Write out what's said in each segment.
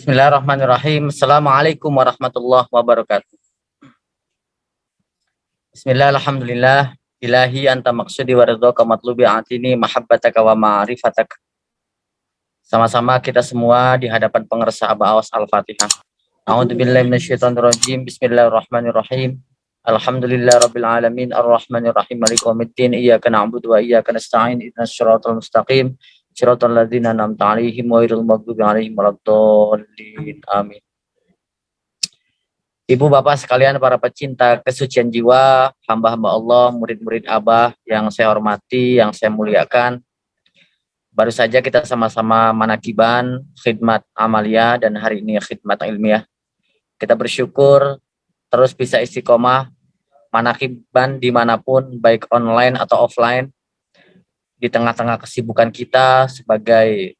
Bismillahirrahmanirrahim. Assalamualaikum warahmatullahi wabarakatuh. Bismillah, alhamdulillah. Ilahi anta maksudi wa ridhaka matlubi atini mahabbataka wa ma'rifataka. Sama-sama kita semua di hadapan pengersa Abawas Al-Fatihah. A'udzubillahi minasyaitonirrajim. Bismillahirrahmanirrahim. Alhamdulillah rabbil alamin arrahmanirrahim maliki yaumiddin iyyaka na'budu wa iyyaka nasta'in ihdinas siratal mustaqim siratal ladzina an'amta 'alaihim ghairil maghdubi 'alaihim waladdallin. Amin. Ibu bapak sekalian para pecinta kesucian jiwa, hamba-hamba Allah, murid-murid Abah yang saya hormati, yang saya muliakan. Baru saja kita sama-sama manakiban khidmat amalia dan hari ini khidmat ilmiah. Kita bersyukur terus bisa istiqomah manakiban dimanapun, baik online atau offline, di tengah-tengah kesibukan kita sebagai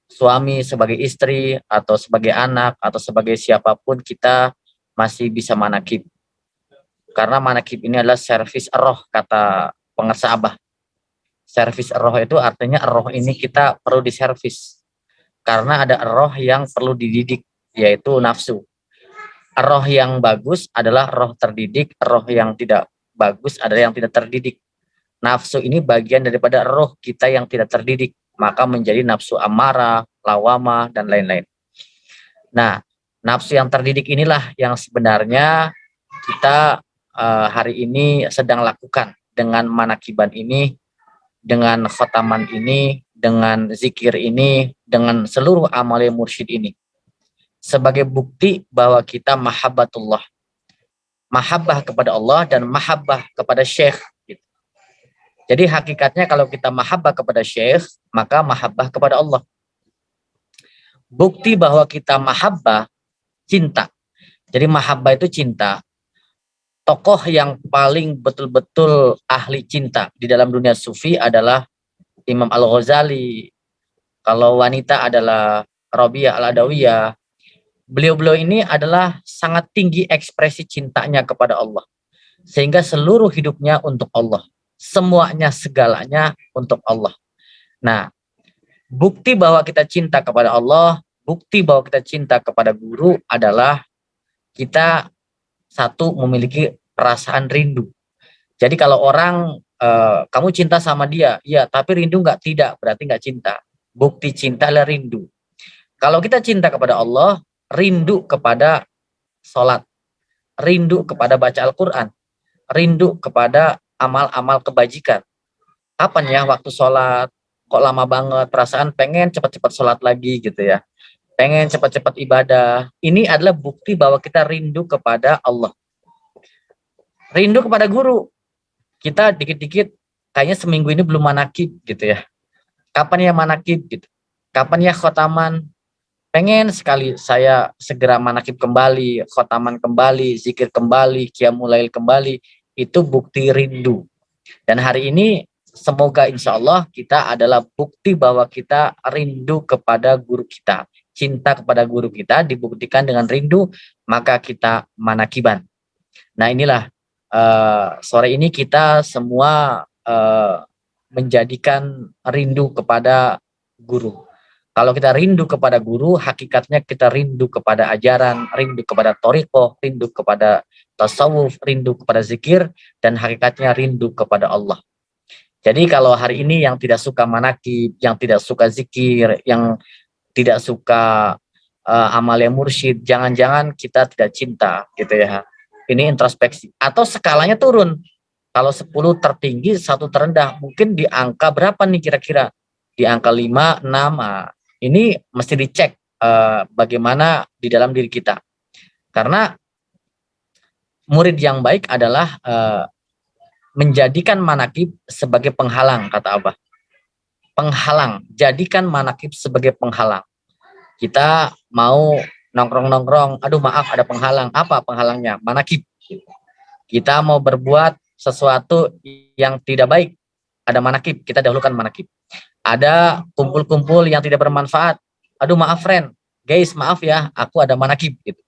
suami, sebagai istri, atau sebagai anak, atau sebagai siapapun, kita masih bisa manakib. Karena manakib ini adalah servis roh, kata pengersa Abah. Servis roh itu artinya roh ini kita perlu diservis. Karena ada roh yang perlu dididik, yaitu nafsu. Roh yang bagus adalah roh terdidik, roh yang tidak bagus adalah yang tidak terdidik. Nafsu ini bagian daripada roh kita yang tidak terdidik, maka menjadi nafsu amarah, lawamah, dan lain-lain. Nah, nafsu yang terdidik inilah yang sebenarnya kita hari ini sedang lakukan dengan manakiban ini, dengan khotaman ini, dengan zikir ini, dengan seluruh amalia mursyid ini. Sebagai bukti bahwa kita mahabbatullah, mahabbah kepada Allah dan mahabbah kepada syekh. Jadi hakikatnya kalau kita mahabbah kepada syekh, maka mahabbah kepada Allah. Bukti bahwa kita mahabbah, cinta. Jadi mahabbah itu cinta. Tokoh yang paling betul-betul ahli cinta di dalam dunia sufi adalah Imam Al-Ghazali. Kalau wanita adalah Rabi'ah Al-Adawiyah. Beliau-beliau ini adalah sangat tinggi ekspresi cintanya kepada Allah. Sehingga seluruh hidupnya untuk Allah. Semuanya, segalanya untuk Allah. Nah, bukti bahwa kita cinta kepada Allah, bukti bahwa kita cinta kepada guru adalah kita satu memiliki perasaan rindu. Jadi kalau orang kamu cinta sama dia, ya tapi rindu nggak? Tidak, berarti nggak cinta. Bukti cinta adalah rindu. Kalau kita cinta kepada Allah, rindu kepada sholat, rindu kepada baca Al-Quran, rindu kepada amal-amal kebajikan. Kapan ya waktu sholat? Kok lama banget? Perasaan pengen cepat-cepat sholat lagi gitu ya. Pengen cepat-cepat ibadah. Ini adalah bukti bahwa kita rindu kepada Allah. Rindu kepada guru. Kita dikit-dikit kayaknya seminggu ini belum manakib gitu ya. Kapan ya manakib gitu. Kapan ya khotaman. Pengen sekali saya segera manakib kembali, khotaman kembali, zikir kembali, qiyamul lail kembali. Itu bukti rindu. Dan hari ini semoga insya Allah kita adalah bukti bahwa kita rindu kepada guru kita. Cinta kepada guru kita dibuktikan dengan rindu, maka kita manakiban. Nah inilah sore ini kita semua menjadikan rindu kepada guru. Kalau kita rindu kepada guru, hakikatnya kita rindu kepada ajaran, rindu kepada thariqah, rindu kepada tasawuf, rindu kepada zikir, dan hakikatnya rindu kepada Allah. Jadi kalau hari ini yang tidak suka manakib, yang tidak suka zikir, yang tidak suka amalia mursyid, jangan-jangan kita tidak cinta gitu ya. Ini introspeksi. Atau skalanya turun. Kalau 10 tertinggi, 1 terendah, mungkin di angka berapa nih kira-kira? Di angka 5, 6. Ini mesti dicek bagaimana di dalam diri kita. Karena murid yang baik adalah menjadikan manakib sebagai penghalang, kata Abah. Penghalang, jadikan manakib sebagai penghalang. Kita mau nongkrong-nongkrong, aduh maaf ada penghalang. Apa penghalangnya? Manakib. Kita mau berbuat sesuatu yang tidak baik, ada manakib, kita dahulukan manakib. Ada kumpul-kumpul yang tidak bermanfaat, aduh maaf friend, guys maaf ya, aku ada manakib gitu.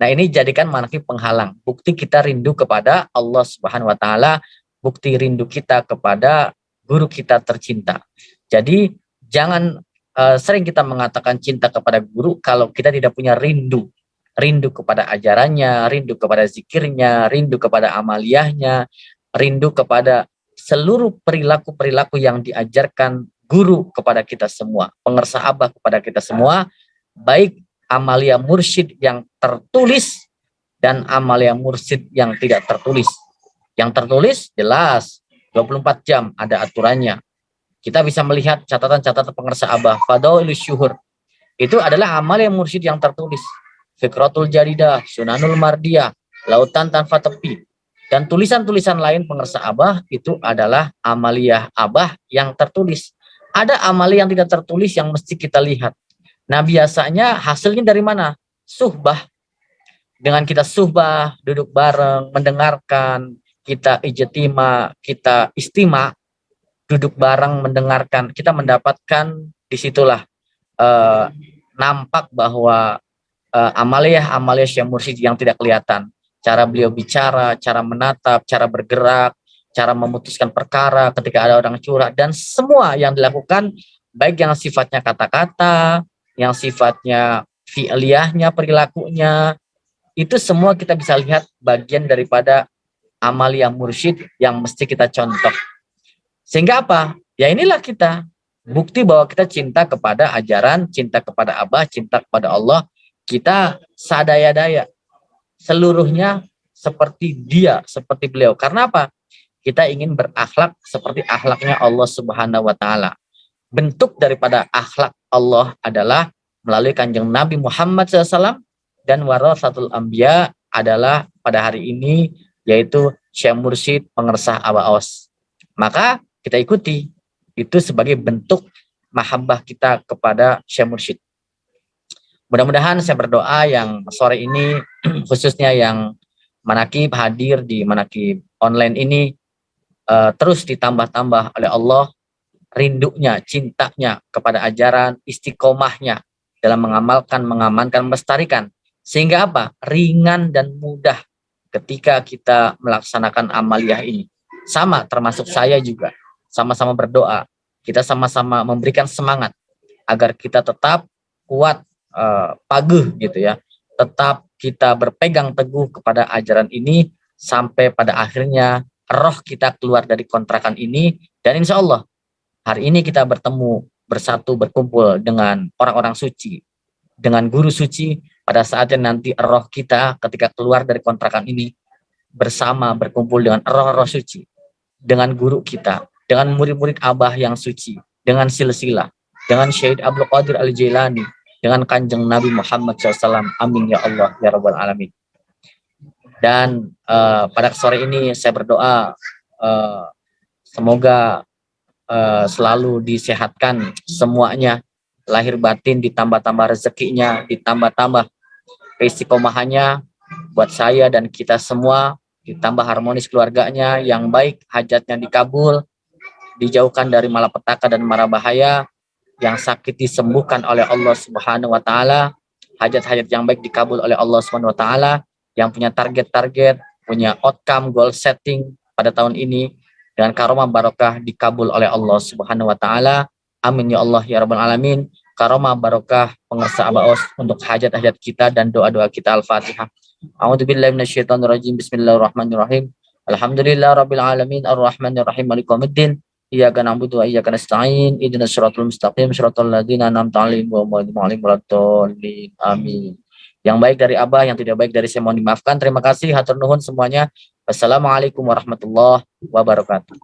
Nah ini jadikan manakib penghalang. Bukti kita rindu kepada Allah Subhanahu Wa Taala, bukti rindu kita kepada guru kita tercinta. Jadi jangan sering kita mengatakan cinta kepada guru kalau kita tidak punya rindu. Rindu kepada ajarannya, rindu kepada zikirnya, rindu kepada amaliyahnya, rindu kepada seluruh perilaku-perilaku yang diajarkan guru kepada kita semua, pengersah abah kepada kita semua, baik amalia mursyid yang tertulis dan amalia mursyid yang tidak tertulis. Yang tertulis jelas 24 jam ada aturannya. Kita bisa melihat catatan-catatan pengersah abah, Fadailus Syuhur. Itu adalah amalia mursyid yang tertulis. Fikratul Jadidah, Sunanul Mardiyah, Lautan Tanpa Tepi, dan tulisan-tulisan lain pengersah abah itu adalah amaliyah abah yang tertulis. Ada amaliyah yang tidak tertulis yang mesti kita lihat. Nah biasanya hasilnya dari mana? Suhbah. Dengan kita suhbah, duduk bareng, mendengarkan, kita ijtima, kita istima, duduk bareng, mendengarkan, kita mendapatkan disitulah nampak bahwa amaliyah Syekh Mursyid yang tidak kelihatan, cara beliau bicara, cara menatap, cara bergerak, cara memutuskan perkara ketika ada orang curhat, dan semua yang dilakukan, baik yang sifatnya kata-kata, yang sifatnya fi'liyahnya, perilakunya, itu semua kita bisa lihat bagian daripada amaliyah mursyid yang mesti kita contoh. Sehingga apa? Ya inilah kita, bukti bahwa kita cinta kepada ajaran, cinta kepada abah, cinta kepada Allah. Kita sadaya-daya seluruhnya seperti dia, seperti beliau. Karena apa? Kita ingin berakhlak seperti akhlaknya Allah Subhanahu wa taala. Bentuk daripada akhlak Allah adalah melalui Kanjeng Nabi Muhammad SAW, dan warasatul anbiya adalah pada hari ini yaitu Syekh Mursyid pengersah Abah Aos. Maka kita ikuti itu sebagai bentuk mahabbah kita kepada Syekh Mursyid. Mudah-mudahan saya berdoa yang sore ini khususnya yang manakib hadir di manakib online ini terus ditambah-tambah oleh Allah rindunya, cintanya kepada ajaran, istiqomahnya dalam mengamalkan, mengamankan, melestarikan. Sehingga apa? Ringan dan mudah ketika kita melaksanakan amaliyah ini. Sama termasuk saya juga, sama-sama berdoa. Kita sama-sama memberikan semangat agar kita tetap kuat, paguh gitu ya, tetap kita berpegang teguh kepada ajaran ini sampai pada akhirnya roh kita keluar dari kontrakan ini, dan insya Allah hari ini kita bertemu, bersatu, berkumpul dengan orang-orang suci, dengan guru suci, pada saatnya nanti roh kita ketika keluar dari kontrakan ini bersama berkumpul dengan roh-roh suci, dengan guru kita, dengan murid-murid abah yang suci, dengan silsilah, dengan Syekh Abdul Qadir Al-Jailani, dengan Kanjeng Nabi Muhammad SAW. Amin ya Allah ya Rabbal Alamin. Dan pada sore ini saya berdoa semoga selalu disehatkan semuanya, lahir batin, ditambah-tambah rezekinya, ditambah-tambah keistiqomahannya buat saya dan kita semua, ditambah harmonis keluarganya yang baik, hajatnya dikabul, dijauhkan dari malapetaka dan mara bahaya, yang sakit disembuhkan oleh Allah Subhanahu wa taala, hajat-hajat yang baik dikabul oleh Allah Subhanahu wa taala, yang punya target-target, punya outcome, goal setting pada tahun ini dengan karomah barokah dikabul oleh Allah Subhanahu wa taala. Amin ya Allah ya Rabbal Alamin. Karomah barokah pengersah Abah Aos untuk hajat-hajat kita dan doa-doa kita. Al-Fatihah. A'udzubillahi minasyaitonirrajim. Bismillahirrahmanirrahim. Alhamdulillahirabbil alamin arrahmanir rahim maliki yaumiddin. Iyyaka na'budu wa iyyaka nasta'in. Ihdinas siratal mustaqim siratal ladzina an'amta 'alaihim ghairil maghdubi 'alaihim. Amin. Yang baik dari Abah, yang tidak baik dari saya mohon dimaafkan. Terima kasih, hatur nuhun semuanya. Wassalamualaikum warahmatullahi wabarakatuh.